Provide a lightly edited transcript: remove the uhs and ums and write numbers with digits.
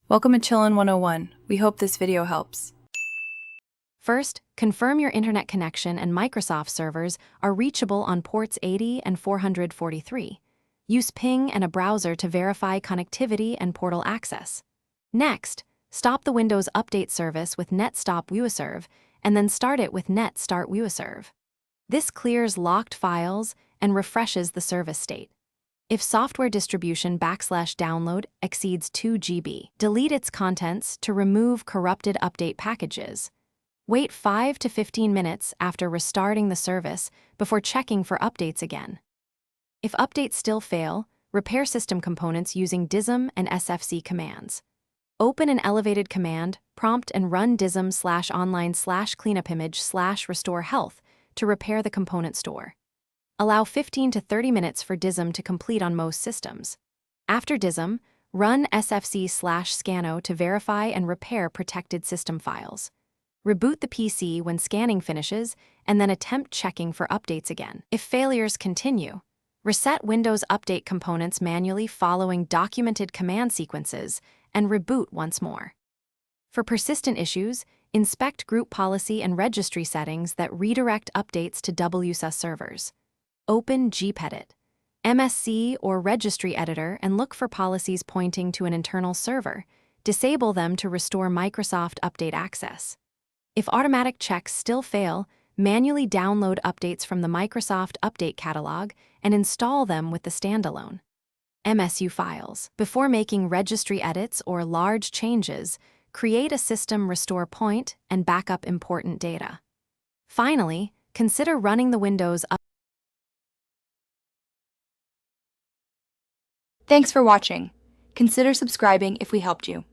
Welcome to Chillin' 101. We hope this video helps. First, confirm your internet connection and Microsoft servers are reachable on ports 80 and 443. Use ping and a browser to verify connectivity and portal access. Next, stop the Windows Update service with net stop WUServe and then start it with net start WUServe. This clears locked files and refreshes the service state. If software distribution /download exceeds 2 GB, delete its contents to remove corrupted update packages. Wait 5 to 15 minutes after restarting the service before checking for updates again. If updates still fail, repair system components using dism and sfc commands. Open an elevated command prompt and run dism/online/cleanupimage/restore health to repair the component store. Allow 15 to 30 minutes for dism to complete on most systems. After dism, run sfc/scano to verify and repair protected system files. Reboot the PC when scanning finishes and then attempt checking for updates again. If failures continue, reset Windows Update components manually following documented command sequences and reboot once more. For persistent issues, inspect group policy and registry settings that redirect updates to WSUS servers. Open gpedit, MSC, or registry editor and look for policies pointing to an internal server. Disable them to restore Microsoft Update access. If automatic checks still fail, manually download updates from the Microsoft Update catalog and install them with the standalone MSU files. Before making registry edits or large changes, create a system restore point and backup important data. Finally, consider running the Windows Update. Thanks for watching. Consider subscribing if we helped you.